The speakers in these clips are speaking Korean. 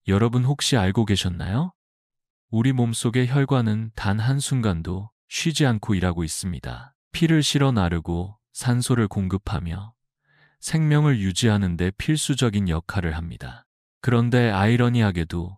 여러분 혹시 알고 계셨나요? 우리 몸속의 혈관은 단 한순간도 쉬지 않고 일하고 있습니다. 피를 실어 나르고 산소를 공급하며 생명을 유지하는 데 필수적인 역할을 합니다. 그런데 아이러니하게도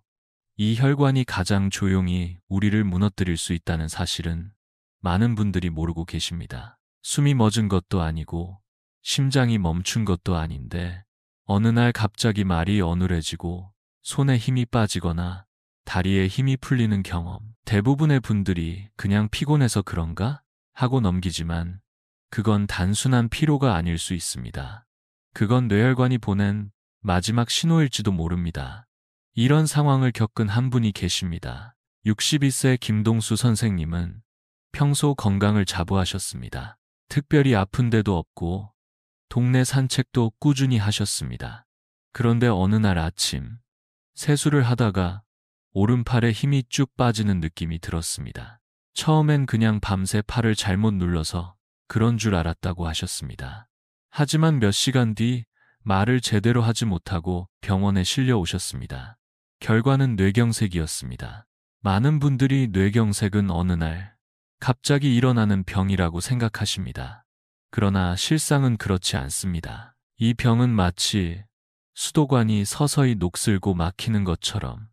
이 혈관이 가장 조용히 우리를 무너뜨릴 수 있다는 사실은 많은 분들이 모르고 계십니다. 숨이 멎은 것도 아니고 심장이 멈춘 것도 아닌데 어느 날 갑자기 말이 어눌해지고 손에 힘이 빠지거나 다리에 힘이 풀리는 경험. 대부분의 분들이 그냥 피곤해서 그런가? 하고 넘기지만 그건 단순한 피로가 아닐 수 있습니다. 그건 뇌혈관이 보낸 마지막 신호일지도 모릅니다. 이런 상황을 겪은 한 분이 계십니다. 62세 김동수 선생님은 평소 건강을 자부하셨습니다. 특별히 아픈 데도 없고 동네 산책도 꾸준히 하셨습니다. 그런데 어느 날 아침 세수를 하다가 오른팔에 힘이 쭉 빠지는 느낌이 들었습니다. 처음엔 그냥 밤새 팔을 잘못 눌러서 그런 줄 알았다고 하셨습니다. 하지만 몇 시간 뒤 말을 제대로 하지 못하고 병원에 실려 오셨습니다. 결과는 뇌경색이었습니다. 많은 분들이 뇌경색은 어느 날 갑자기 일어나는 병이라고 생각하십니다. 그러나 실상은 그렇지 않습니다. 이 병은 마치 수도관이 서서히 녹슬고 막히는 것처럼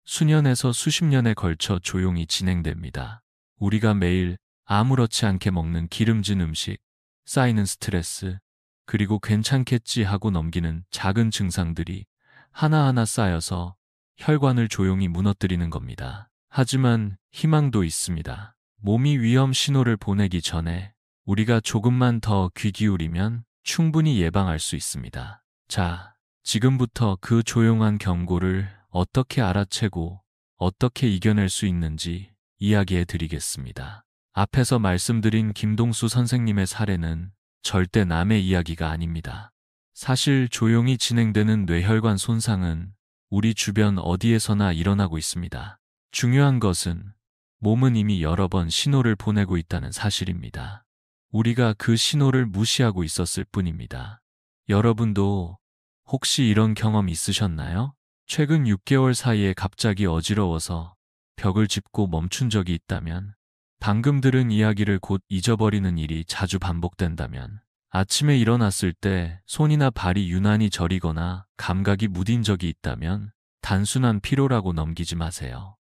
수년에서 수십 년에 걸쳐 조용히 진행됩니다. 우리가 매일 아무렇지 않게 먹는 기름진 음식, 쌓이는 스트레스, 그리고 괜찮겠지 하고 넘기는 작은 증상들이 하나하나 쌓여서 혈관을 조용히 무너뜨리는 겁니다. 하지만 희망도 있습니다. 몸이 위험 신호를 보내기 전에 우리가 조금만 더 귀 기울이면 충분히 예방할 수 있습니다. 자, 지금부터 그 조용한 경고를 어떻게 알아채고 어떻게 이겨낼 수 있는지 이야기해 드리겠습니다. 앞에서 말씀드린 김동수 선생님의 사례는 절대 남의 이야기가 아닙니다. 사실 조용히 진행되는 뇌혈관 손상은 우리 주변 어디에서나 일어나고 있습니다. 중요한 것은 몸은 이미 여러 번 신호를 보내고 있다는 사실입니다. 우리가 그 신호를 무시하고 있었을 뿐입니다. 여러분도 혹시 이런 경험 있으셨나요? 최근 6개월 사이에 갑자기 어지러워서 벽을 짚고 멈춘 적이 있다면, 방금 들은 이야기를 곧 잊어버리는 일이 자주 반복된다면, 아침에 일어났을 때 손이나 발이 유난히 저리거나 감각이 무딘 적이 있다면 단순한 피로라고 넘기지 마세요.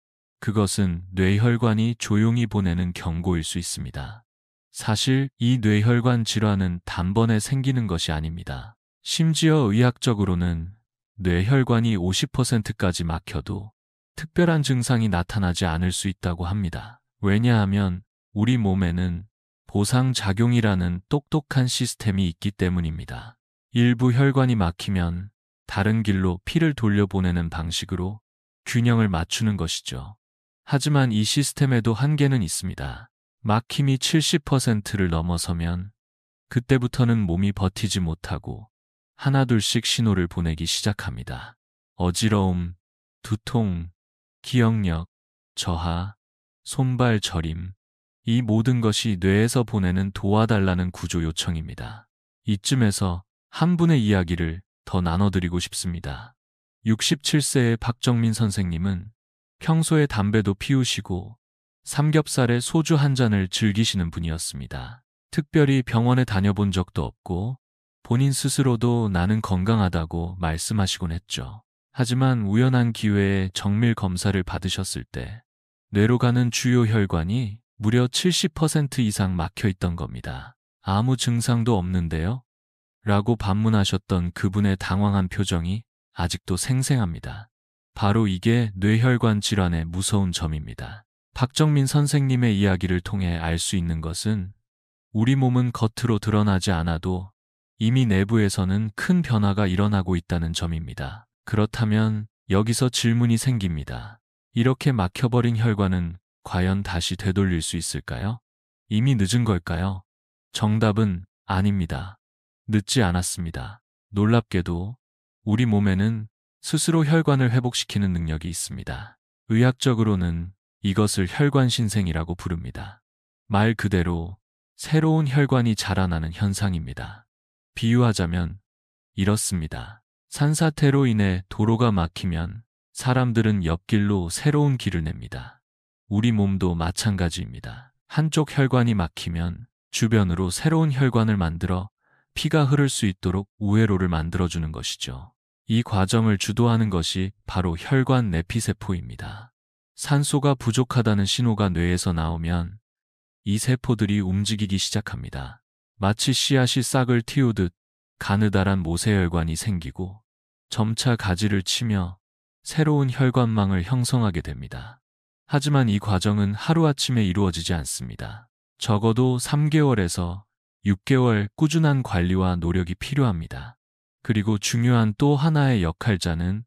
그것은 뇌혈관이 조용히 보내는 경고일 수 있습니다. 사실 이 뇌혈관 질환은 단번에 생기는 것이 아닙니다. 심지어 의학적으로는 뇌혈관이 50%까지 막혀도 특별한 증상이 나타나지 않을 수 있다고 합니다. 왜냐하면 우리 몸에는 보상작용이라는 똑똑한 시스템이 있기 때문입니다. 일부 혈관이 막히면 다른 길로 피를 돌려보내는 방식으로 균형을 맞추는 것이죠. 하지만 이 시스템에도 한계는 있습니다. 막힘이 70%를 넘어서면 그때부터는 몸이 버티지 못하고 하나둘씩 신호를 보내기 시작합니다. 어지러움, 두통, 기억력, 저하, 손발 저림, 이 모든 것이 뇌에서 보내는 도와달라는 구조 요청입니다. 이쯤에서 한 분의 이야기를 더 나눠드리고 싶습니다. 67세의 박정민 선생님은 평소에 담배도 피우시고 삼겹살에 소주 한 잔을 즐기시는 분이었습니다. 특별히 병원에 다녀본 적도 없고 본인 스스로도 나는 건강하다고 말씀하시곤 했죠. 하지만 우연한 기회에 정밀 검사를 받으셨을 때 뇌로 가는 주요 혈관이 무려 70% 이상 막혀 있던 겁니다. 아무 증상도 없는데요? 라고 반문하셨던 그분의 당황한 표정이 아직도 생생합니다. 바로 이게 뇌혈관 질환의 무서운 점입니다. 박정민 선생님의 이야기를 통해 알 수 있는 것은 우리 몸은 겉으로 드러나지 않아도 이미 내부에서는 큰 변화가 일어나고 있다는 점입니다. 그렇다면 여기서 질문이 생깁니다. 이렇게 막혀버린 혈관은 과연 다시 되돌릴 수 있을까요? 이미 늦은 걸까요? 정답은 아닙니다. 늦지 않았습니다. 놀랍게도 우리 몸에는 스스로 혈관을 회복시키는 능력이 있습니다. 의학적으로는 이것을 혈관신생이라고 부릅니다. 말 그대로 새로운 혈관이 자라나는 현상입니다. 비유하자면 이렇습니다. 산사태로 인해 도로가 막히면 사람들은 옆길로 새로운 길을 냅니다. 우리 몸도 마찬가지입니다. 한쪽 혈관이 막히면 주변으로 새로운 혈관을 만들어 피가 흐를 수 있도록 우회로를 만들어주는 것이죠. 이 과정을 주도하는 것이 바로 혈관 내피세포입니다. 산소가 부족하다는 신호가 뇌에서 나오면 이 세포들이 움직이기 시작합니다. 마치 씨앗이 싹을 틔우듯 가느다란 모세혈관이 생기고 점차 가지를 치며 새로운 혈관망을 형성하게 됩니다. 하지만 이 과정은 하루아침에 이루어지지 않습니다. 적어도 3개월에서 6개월 꾸준한 관리와 노력이 필요합니다. 그리고 중요한 또 하나의 역할자는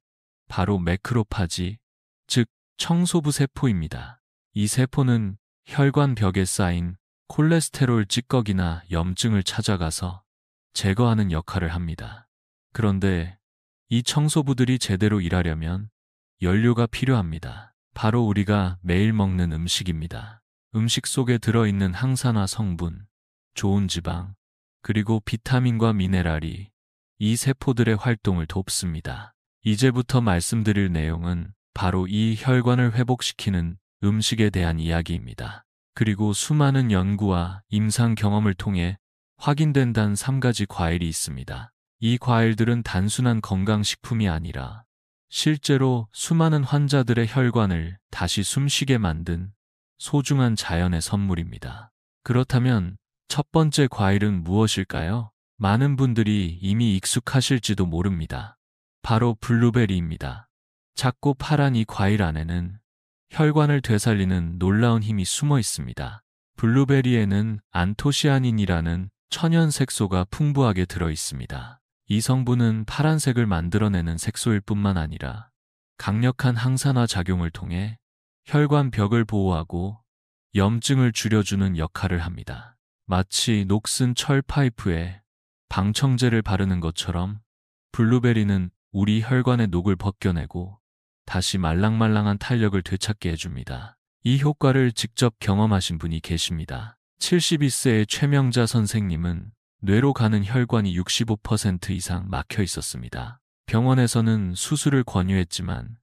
바로 매크로파지, 즉 청소부 세포입니다. 이 세포는 혈관 벽에 쌓인 콜레스테롤 찌꺼기나 염증을 찾아가서 제거하는 역할을 합니다. 그런데 이 청소부들이 제대로 일하려면 연료가 필요합니다. 바로 우리가 매일 먹는 음식입니다. 음식 속에 들어있는 항산화 성분, 좋은 지방, 그리고 비타민과 미네랄이 이 세포들의 활동을 돕습니다. 이제부터 말씀드릴 내용은 바로 이 혈관을 회복시키는 음식에 대한 이야기입니다. 그리고 수많은 연구와 임상 경험을 통해 확인된 단 3가지 과일이 있습니다. 이 과일들은 단순한 건강식품이 아니라 실제로 수많은 환자들의 혈관을 다시 숨쉬게 만든 소중한 자연의 선물입니다. 그렇다면 첫 번째 과일은 무엇일까요? 많은 분들이 이미 익숙하실지도 모릅니다. 바로 블루베리입니다. 작고 파란 이 과일 안에는 혈관을 되살리는 놀라운 힘이 숨어 있습니다. 블루베리에는 안토시아닌이라는 천연 색소가 풍부하게 들어 있습니다. 이 성분은 파란색을 만들어내는 색소일 뿐만 아니라 강력한 항산화 작용을 통해 혈관 벽을 보호하고 염증을 줄여주는 역할을 합니다. 마치 녹슨 철 파이프에 방청제를 바르는 것처럼 블루베리는 우리 혈관의 녹을 벗겨내고 다시 말랑말랑한 탄력을 되찾게 해줍니다. 이 효과를 직접 경험하신 분이 계십니다. 71세의 최명자 선생님은 뇌로 가는 혈관이 65% 이상 막혀 있었습니다. 병원에서는 수술을 권유했지만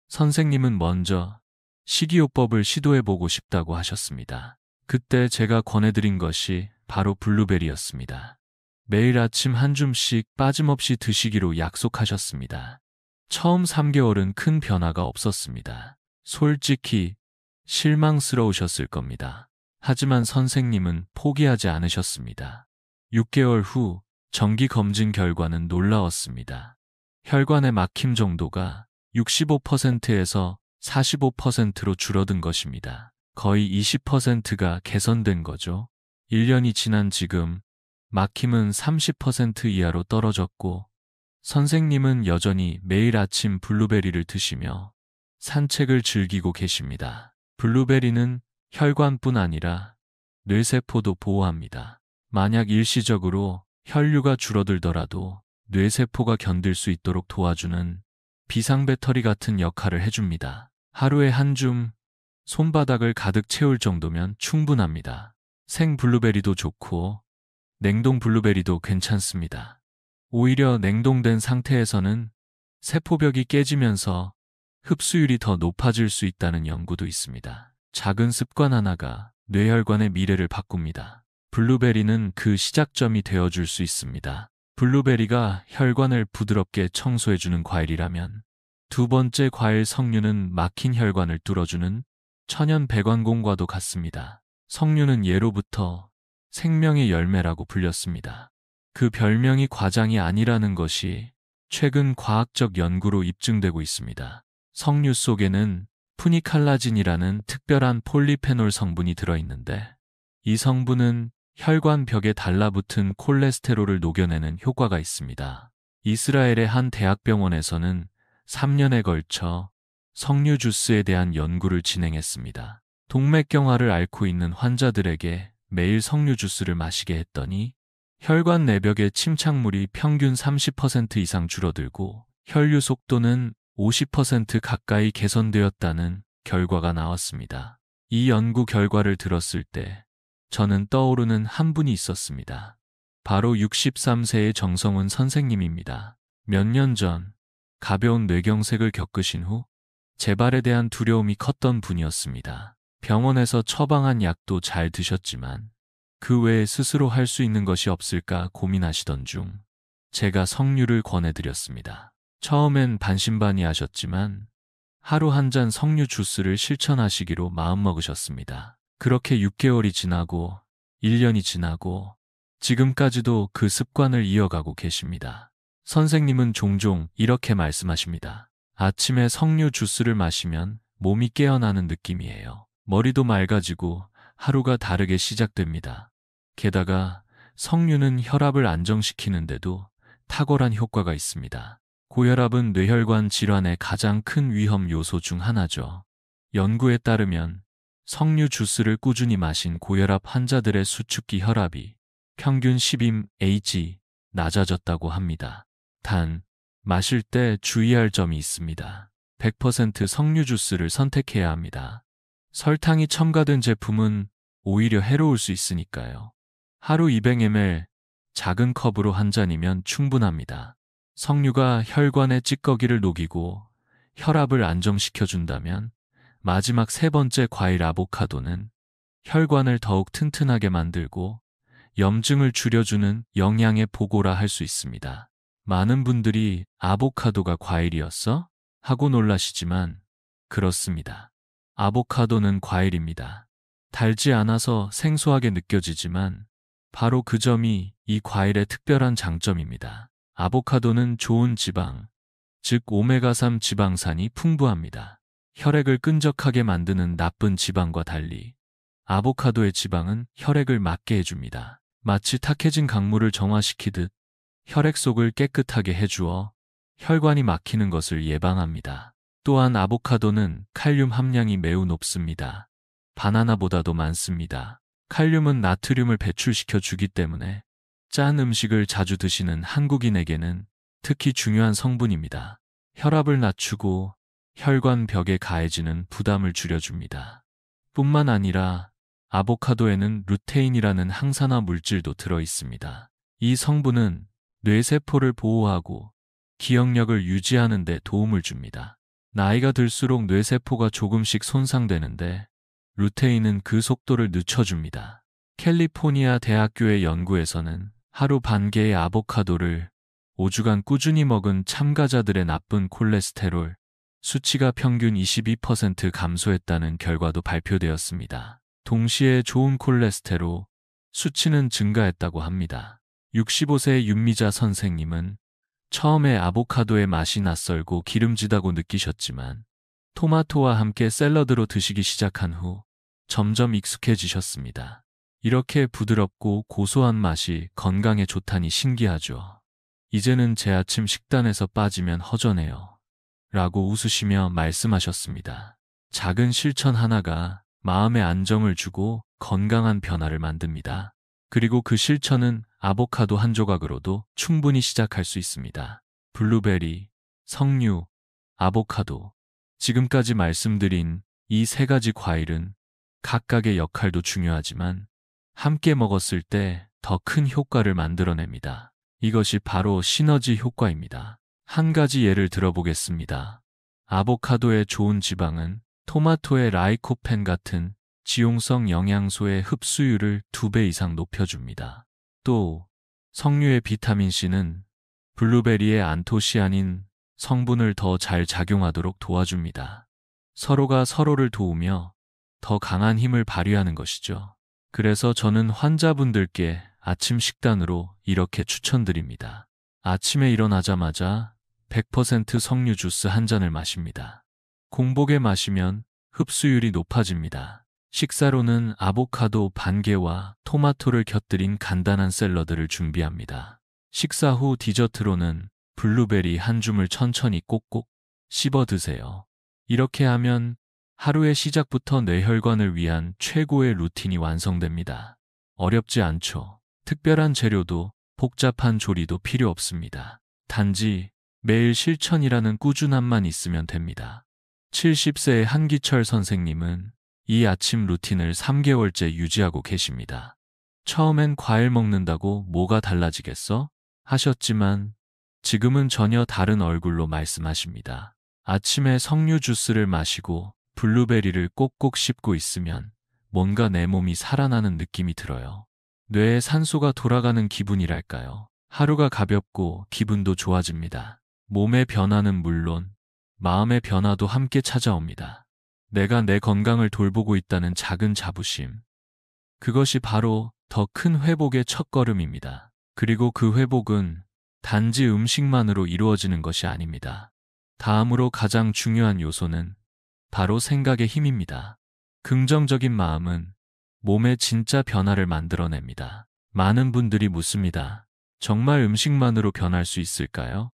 선생님은 먼저 식이요법을 시도해보고 싶다고 하셨습니다. 그때 제가 권해드린 것이 바로 블루베리였습니다. 매일 아침 한 줌씩 빠짐없이 드시기로 약속하셨습니다. 처음 3개월은 큰 변화가 없었습니다. 솔직히 실망스러우셨을 겁니다. 하지만 선생님은 포기하지 않으셨습니다. 6개월 후 정기 검진 결과는 놀라웠습니다. 혈관의 막힘 정도가 65%에서 45%로 줄어든 것입니다. 거의 20%가 개선된 거죠. 1년이 지난 지금 막힘은 30% 이하로 떨어졌고 선생님은 여전히 매일 아침 블루베리를 드시며 산책을 즐기고 계십니다. 블루베리는 혈관뿐 아니라 뇌세포도 보호합니다. 만약 일시적으로 혈류가 줄어들더라도 뇌세포가 견딜 수 있도록 도와주는 비상배터리 같은 역할을 해줍니다. 하루에 한 줌, 손바닥을 가득 채울 정도면 충분합니다. 생 블루베리도 좋고 냉동 블루베리도 괜찮습니다. 오히려 냉동된 상태에서는 세포벽이 깨지면서 흡수율이 더 높아질 수 있다는 연구도 있습니다. 작은 습관 하나가 뇌혈관의 미래를 바꿉니다. 블루베리는 그 시작점이 되어줄 수 있습니다. 블루베리가 혈관을 부드럽게 청소해주는 과일이라면 두 번째 과일 석류는 막힌 혈관을 뚫어주는 천연 배관공과도 같습니다. 석류는 예로부터 생명의 열매라고 불렸습니다. 그 별명이 과장이 아니라는 것이 최근 과학적 연구로 입증되고 있습니다. 석류 속에는 푸니칼라진이라는 특별한 폴리페놀 성분이 들어있는데 이 성분은 혈관 벽에 달라붙은 콜레스테롤을 녹여내는 효과가 있습니다. 이스라엘의 한 대학병원에서는 3년에 걸쳐 석류 주스에 대한 연구를 진행했습니다. 동맥경화를 앓고 있는 환자들에게 매일 석류 주스를 마시게 했더니 혈관 내벽의 침착물이 평균 30% 이상 줄어들고 혈류 속도는 50% 가까이 개선되었다는 결과가 나왔습니다. 이 연구 결과를 들었을 때 저는 떠오르는 한 분이 있었습니다. 바로 63세의 정성훈 선생님입니다. 몇 년 전 가벼운 뇌경색을 겪으신 후 재발에 대한 두려움이 컸던 분이었습니다. 병원에서 처방한 약도 잘 드셨지만 그 외에 스스로 할 수 있는 것이 없을까 고민하시던 중 제가 석류를 권해드렸습니다. 처음엔 반신반의하셨지만 하루 한 잔 석류 주스를 실천하시기로 마음먹으셨습니다. 그렇게 6개월이 지나고 1년이 지나고 지금까지도 그 습관을 이어가고 계십니다. 선생님은 종종 이렇게 말씀하십니다. 아침에 석류 주스를 마시면 몸이 깨어나는 느낌이에요. 머리도 맑아지고 하루가 다르게 시작됩니다. 게다가 석류는 혈압을 안정시키는데도 탁월한 효과가 있습니다. 고혈압은 뇌혈관 질환의 가장 큰 위험 요소 중 하나죠. 연구에 따르면 석류 주스를 꾸준히 마신 고혈압 환자들의 수축기 혈압이 평균 10mH 낮아졌다고 합니다. 단, 마실 때 주의할 점이 있습니다. 100% 석류 주스를 선택해야 합니다. 설탕이 첨가된 제품은 오히려 해로울 수 있으니까요. 하루 200ml 작은 컵으로 한 잔이면 충분합니다. 석류가 혈관의 찌꺼기를 녹이고 혈압을 안정시켜준다면 마지막 세 번째 과일 아보카도는 혈관을 더욱 튼튼하게 만들고 염증을 줄여주는 영양의 보고라 할 수 있습니다. 많은 분들이 아보카도가 과일이었어? 하고 놀라시지만 그렇습니다. 아보카도는 과일입니다. 달지 않아서 생소하게 느껴지지만 바로 그 점이 이 과일의 특별한 장점입니다. 아보카도는 좋은 지방, 즉 오메가3 지방산이 풍부합니다. 혈액을 끈적하게 만드는 나쁜 지방과 달리 아보카도의 지방은 혈액을 맑게 해줍니다. 마치 탁해진 강물을 정화시키듯 혈액 속을 깨끗하게 해주어 혈관이 막히는 것을 예방합니다. 또한 아보카도는 칼륨 함량이 매우 높습니다. 바나나보다도 많습니다. 칼륨은 나트륨을 배출시켜 주기 때문에 짠 음식을 자주 드시는 한국인에게는 특히 중요한 성분입니다. 혈압을 낮추고 혈관 벽에 가해지는 부담을 줄여줍니다. 뿐만 아니라 아보카도에는 루테인이라는 항산화 물질도 들어 있습니다. 이 성분은 뇌세포를 보호하고 기억력을 유지하는 데 도움을 줍니다. 나이가 들수록 뇌세포가 조금씩 손상되는데 루테인은 그 속도를 늦춰줍니다. 캘리포니아 대학교의 연구에서는 하루 반 개의 아보카도를 5주간 꾸준히 먹은 참가자들의 나쁜 콜레스테롤 수치가 평균 22% 감소했다는 결과도 발표되었습니다. 동시에 좋은 콜레스테롤 수치는 증가했다고 합니다. 65세의 윤미자 선생님은 처음에 아보카도의 맛이 낯설고 기름지다고 느끼셨지만 토마토와 함께 샐러드로 드시기 시작한 후 점점 익숙해지셨습니다. 이렇게 부드럽고 고소한 맛이 건강에 좋다니 신기하죠. 이제는 제 아침 식단에서 빠지면 허전해요. 라고 웃으시며 말씀하셨습니다. 작은 실천 하나가 마음의 안정을 주고 건강한 변화를 만듭니다. 그리고 그 실천은 아보카도 한 조각으로도 충분히 시작할 수 있습니다. 블루베리, 석류, 아보카도. 지금까지 말씀드린 이 세 가지 과일은 각각의 역할도 중요하지만 함께 먹었을 때 더 큰 효과를 만들어냅니다. 이것이 바로 시너지 효과입니다. 한 가지 예를 들어보겠습니다. 아보카도의 좋은 지방은 토마토의 라이코펜 같은 지용성 영양소의 흡수율을 2배 이상 높여줍니다. 또 석류의 비타민C는 블루베리의 안토시아닌 성분을 더 잘 작용하도록 도와줍니다. 서로가 서로를 도우며 더 강한 힘을 발휘하는 것이죠. 그래서 저는 환자분들께 아침 식단으로 이렇게 추천드립니다. 아침에 일어나자마자 100% 석류 주스 한 잔을 마십니다. 공복에 마시면 흡수율이 높아집니다. 식사로는 아보카도 반 개와 토마토를 곁들인 간단한 샐러드를 준비합니다. 식사 후 디저트로는 블루베리 한 줌을 천천히 꼭꼭 씹어 드세요. 이렇게 하면 하루의 시작부터 뇌혈관을 위한 최고의 루틴이 완성됩니다. 어렵지 않죠. 특별한 재료도 복잡한 조리도 필요 없습니다. 단지 매일 실천이라는 꾸준함만 있으면 됩니다. 70세의 한기철 선생님은 이 아침 루틴을 3개월째 유지하고 계십니다. 처음엔 과일 먹는다고 뭐가 달라지겠어? 하셨지만 지금은 전혀 다른 얼굴로 말씀하십니다. 아침에 석류 주스를 마시고 블루베리를 꼭꼭 씹고 있으면 뭔가 내 몸이 살아나는 느낌이 들어요. 뇌에 산소가 돌아가는 기분이랄까요. 하루가 가볍고 기분도 좋아집니다. 몸의 변화는 물론 마음의 변화도 함께 찾아옵니다. 내가 내 건강을 돌보고 있다는 작은 자부심. 그것이 바로 더 큰 회복의 첫걸음입니다. 그리고 그 회복은 단지 음식만으로 이루어지는 것이 아닙니다. 다음으로 가장 중요한 요소는 바로 생각의 힘입니다. 긍정적인 마음은 몸의 진짜 변화를 만들어냅니다. 많은 분들이 묻습니다. 정말 음식만으로 변할 수 있을까요?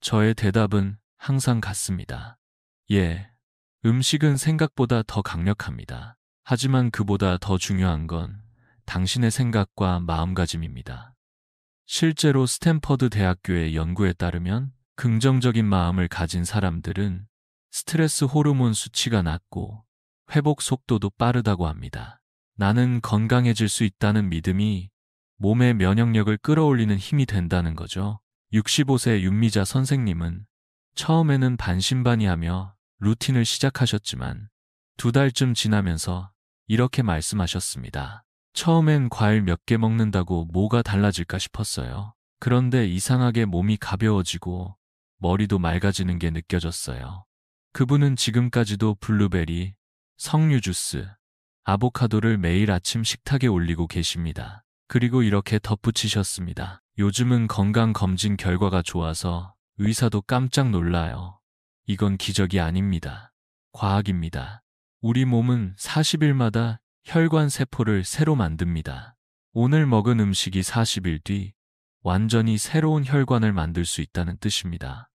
저의 대답은 항상 같습니다. 예, 음식은 생각보다 더 강력합니다. 하지만 그보다 더 중요한 건 당신의 생각과 마음가짐입니다. 실제로 스탠퍼드 대학교의 연구에 따르면 긍정적인 마음을 가진 사람들은 스트레스 호르몬 수치가 낮고 회복 속도도 빠르다고 합니다. 나는 건강해질 수 있다는 믿음이 몸의 면역력을 끌어올리는 힘이 된다는 거죠. 65세 윤미자 선생님은 처음에는 반신반의하며 루틴을 시작하셨지만 2달쯤 지나면서 이렇게 말씀하셨습니다. 처음엔 과일 몇 개 먹는다고 뭐가 달라질까 싶었어요. 그런데 이상하게 몸이 가벼워지고 머리도 맑아지는 게 느껴졌어요. 그분은 지금까지도 블루베리, 석류 주스, 아보카도를 매일 아침 식탁에 올리고 계십니다. 그리고 이렇게 덧붙이셨습니다. 요즘은 건강검진 결과가 좋아서 의사도 깜짝 놀라요. 이건 기적이 아닙니다. 과학입니다. 우리 몸은 40일마다 혈관 세포를 새로 만듭니다. 오늘 먹은 음식이 40일 뒤 완전히 새로운 혈관을 만들 수 있다는 뜻입니다.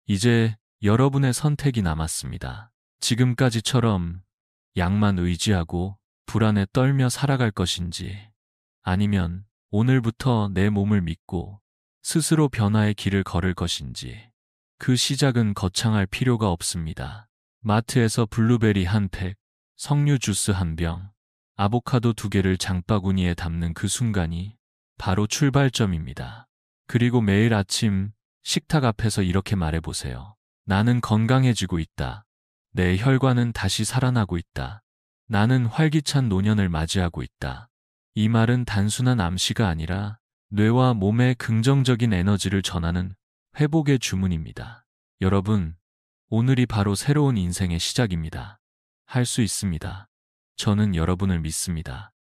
이제 여러분의 선택이 남았습니다. 지금까지처럼 약만 의지하고 불안에 떨며 살아갈 것인지, 아니면 오늘부터 내 몸을 믿고 스스로 변화의 길을 걸을 것인지. 그 시작은 거창할 필요가 없습니다. 마트에서 블루베리 한 팩, 석류 주스 한 병, 아보카도 2개를 장바구니에 담는 그 순간이 바로 출발점입니다. 그리고 매일 아침 식탁 앞에서 이렇게 말해보세요. 나는 건강해지고 있다. 내 혈관은 다시 살아나고 있다. 나는 활기찬 노년을 맞이하고 있다. 이 말은 단순한 암시가 아니라 뇌와 몸에 긍정적인 에너지를 전하는 회복의 주문입니다. 여러분, 오늘이 바로 새로운 인생의 시작입니다. 할 수 있습니다. 저는 여러분을 믿습니다.